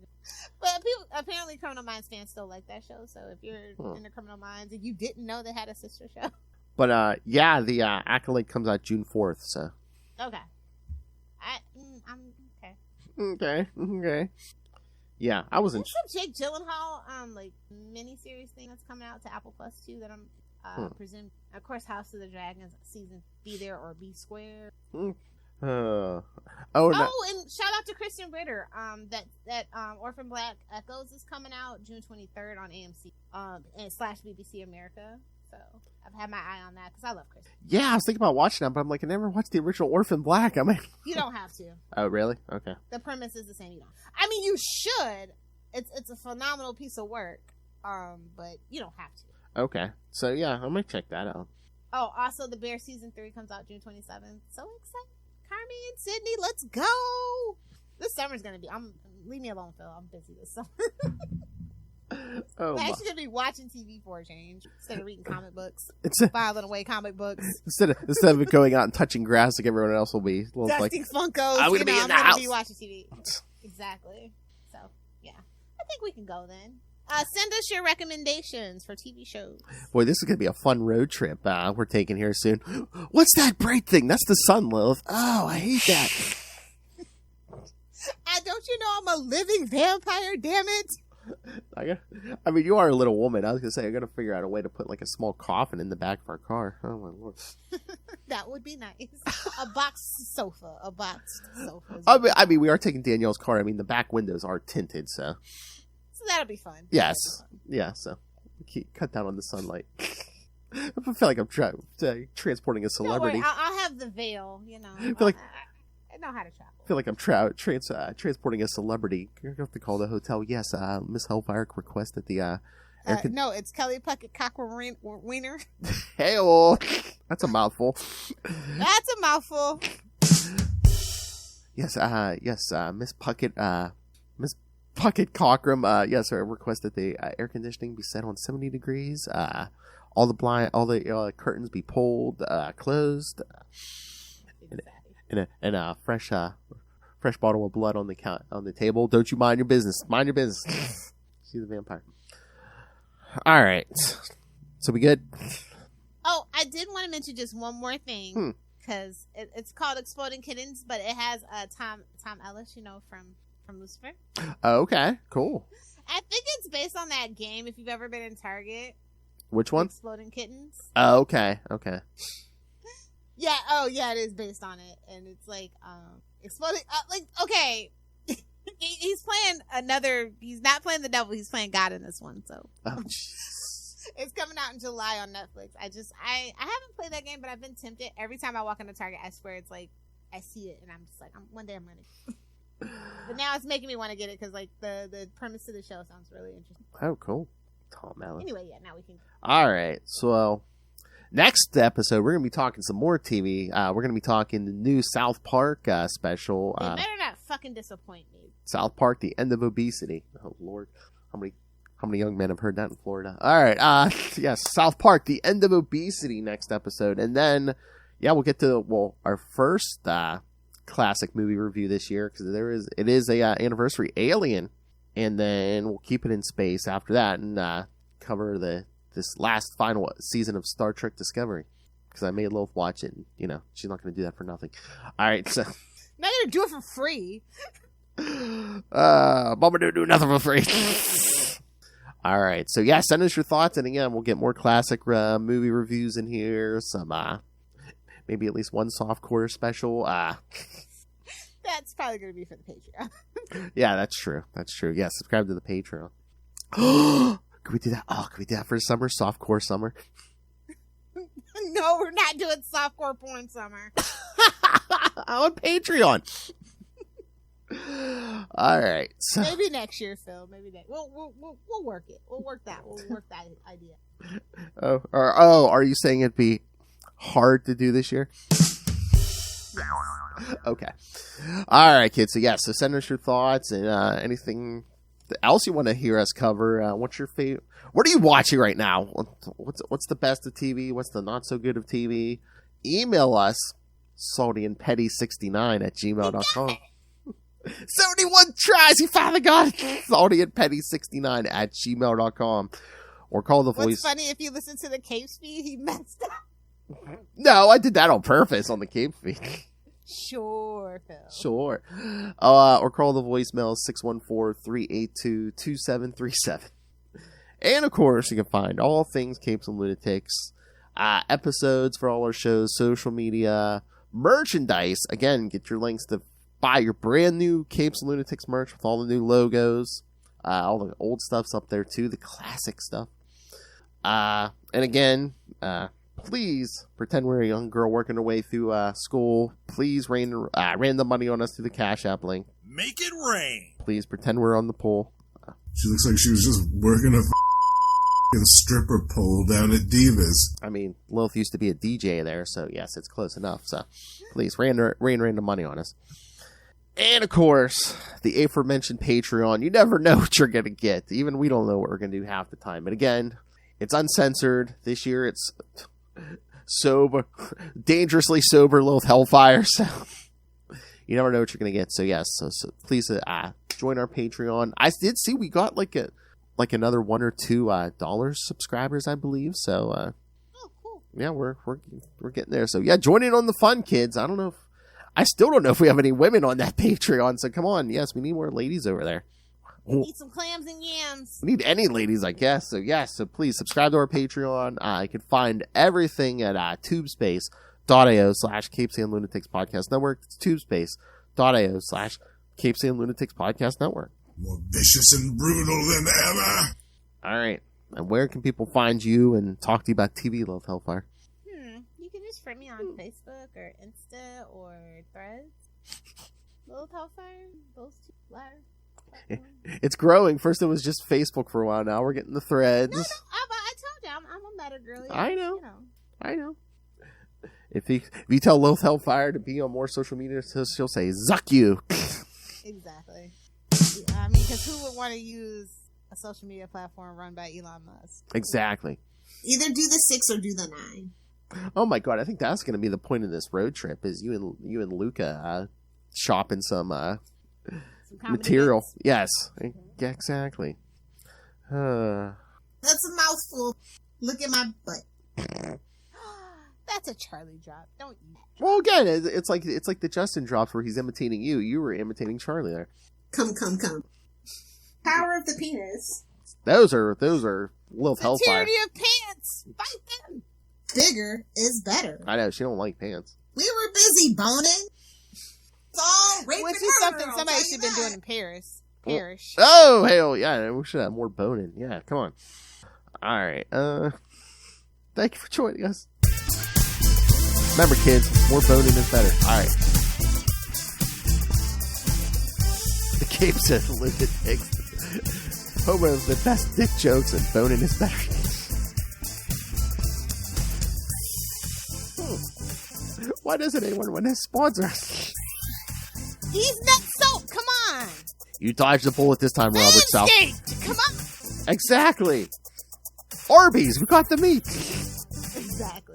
But apparently Criminal Minds fans still like that show. So if you're into Criminal Minds and you didn't know they had a sister show. But the Acolyte comes out June 4th. So okay, I'm okay. Okay. Yeah, I wasn't. There's some Jake Gyllenhaal like miniseries thing that's coming out to Apple Plus too that I'm presuming. Of course, House of the Dragons season Be There or Be Square. And shout out to Christian Ritter. That Orphan Black Echoes is coming out June 23rd on AMC and / BBC America. So I've had my eye on that because I love Christian. Yeah, I was thinking about watching that, but I'm like, I never watched the original Orphan Black. I mean, you don't have to. Oh, really? Okay. The premise is the same. You don't. I mean, you should. It's a phenomenal piece of work. But you don't have to. Okay. So yeah, I might check that out. Oh, also The Bear season 3 comes out June 27th. So excited. Carmi and Sydney, let's go. This summer's gonna be. Leave me alone, Phil. I'm busy this summer. I'm actually gonna be watching TV for a change instead of reading comic books. Filing away comic books instead of going out and touching grass like everyone else will be. Dusting Funkos. I'm gonna be watching TV. Exactly. So yeah, I think we can go then. Send us your recommendations for TV shows. Boy, this is gonna be a fun road trip we're taking here soon. What's that bright thing? That's the sun, Lilith. Oh, I hate that. Don't you know I'm a living vampire? Damn it. I mean, you are a little woman. I was gonna say I gotta figure out a way to put like a small coffin in the back of our car. Oh my lord, that would be nice. A boxed sofa. I mean, we are taking Danielle's car. I mean, the back windows are tinted, so that'll be fun. Yes, yeah. So cut down on the sunlight. I feel like I'm transporting a celebrity. Don't worry, I'll have the veil. You know, I know how to travel. I feel like I'm transporting a celebrity. You're going to have to call the hotel. Yes, Miss Hellfire requested the... no, it's Kelly Puckett Cockrell Wiener. Hey-oh! That's a mouthful. That's a mouthful. Yes, Miss Puckett, Miss Puckett Cockrum, yes, requested the air conditioning be set on 70 degrees. All the curtains be pulled, closed. And a fresh bottle of blood on the table. Don't you mind your business. Mind your business. See the vampire. All right. So we good? Oh, I did want to mention just one more thing because it's called Exploding Kittens, but it has Tom Ellis, you know, from Lucifer. Okay, cool. I think it's based on that game. If you've ever been in Target. Which one? Exploding Kittens. Oh, okay. Yeah. Oh, yeah. It is based on it, and it's like exploding. Okay, he's playing another. He's not playing the devil. He's playing God in this one. So it's coming out in July on Netflix. I haven't played that game, but I've been tempted. Every time I walk into Target, I swear it's like I see it, and I'm just like, one day I'm gonna. But now it's making me want to get it because like the premise of the show sounds really interesting. Oh, cool. Tom Allen. Anyway, yeah. Now we can. All right. So. Next episode, we're going to be talking some more TV. We're going to be talking the new South Park special. They better not fucking disappoint me. South Park, The End of Obesity. Oh, Lord. How many young men have heard that in Florida? All right. Yes, South Park, The End of Obesity next episode. And then, yeah, we'll get to, our first classic movie review this year because it is a anniversary, Alien. And then we'll keep it in space after that and cover this last final season of Star Trek Discovery because I made Lilith watch it and, you know, she's not going to do that for nothing. All right, so now you're going to do it for free. Mama didn't do nothing for free. All right, so yeah, send us your thoughts and again, we'll get more classic movie reviews in here, some maybe at least one softcore special. That's probably going to be for the Patreon. Yeah, that's true. Yeah, subscribe to the Patreon. Can we do that? Oh, can we do that for summer? Softcore summer? No, we're not doing softcore porn summer. On Patreon. All right. So. Maybe next year, Phil. Maybe next. We'll work it. We'll work that idea. Are you saying it'd be hard to do this year? Yes. Okay. All right, kids. So send us your thoughts and anything else you want to hear us cover. What's your favorite? What are you watching right now? What's the best of TV? What's the not so good of TV? Email us saltyandpetty69@gmail.com. 71 tries, he finally got it. saltyandpetty69@gmail.com. Or call the voice. What's funny, if you listen to the Capes feed, he messed up. No, I did that on purpose on the Cape feed. Sure, Phil. Sure. Or call the voicemail 614-382-2737. And, of course, you can find all things Capes and Lunatics, episodes for all our shows, social media, merchandise. Again, get your links to buy your brand new Capes and Lunatics merch with all the new logos. All the old stuff's up there, too. The classic stuff. And, again, please pretend we're a young girl working her way through school. Please rain the money on us through the Cash App link. Make it rain. Please pretend we're on the pool. She looks like she was just working a stripper pole down at Divas. I mean, Lilith used to be a DJ there, so yes, it's close enough. So please rain the money on us. And of course, the aforementioned Patreon. You never know what you're going to get. Even we don't know what we're going to do half the time. But again, it's uncensored. This year it's sober, dangerously sober Lilith Hellfire. So you never know what you're going to get. So yes, so please join our Patreon. I did see we got like another $1 or $2 subscribers, I believe. So oh, cool. Yeah, we're getting there. So yeah, join in on the fun, kids. I still don't know if we have any women on that Patreon. So come on, yes, we need more ladies over there. Eat some clams and yams. We need any ladies, I guess. So please subscribe to our Patreon. You can find everything at tubespace.io/CapesandLunatics Podcast Network. It's tubespace.io/CapesandLunatics Podcast Network. More vicious and brutal than ever. All right. And where can people find you and talk to you about TV, Love Hellfire? You can just friend me on Facebook or Insta or Threads. Little Hellfire. Those two letters. It's growing. First it was just Facebook for a while. Now we're getting the Threads. No, I told you I'm a better girl. I know. I know. If you tell Lil Hellfire to be on more social media, she'll say, "Zuck you." Exactly. I mean, because who would want to use a social media platform run by Elon Musk? Exactly. Either do the 6 or do the 9. Oh my god, I think that's going to be the point of this road trip, is you and Luca shopping some material. Bits. Yes, exactly. That's a mouthful. Look at my butt. That's a Charlie drop. Don't eat that. Well, again, it's like the Justin drops where he's imitating you. You were imitating Charlie there. Come. Power of the penis. Those are Lil The Hellfire. tyranny of pants. Fight them. Bigger is better. I know, she don't like pants. We were busy boning. It's all rape Which and is murder, something I'll somebody tell should you have been that. doing in Parish. Oh, hell yeah, we should have more boning. Yeah, come on. All right. Thank you for joining us. Remember, kids, more boning is better. All right. The Capes and Lunatics. Home of the best dick jokes and boning is better. Why doesn't anyone want to sponsor us? He's nut soap. Come on. You dodged the bullet this time, Robert South. Manscaped. Come on. Exactly. Arby's, we got the meat. Exactly.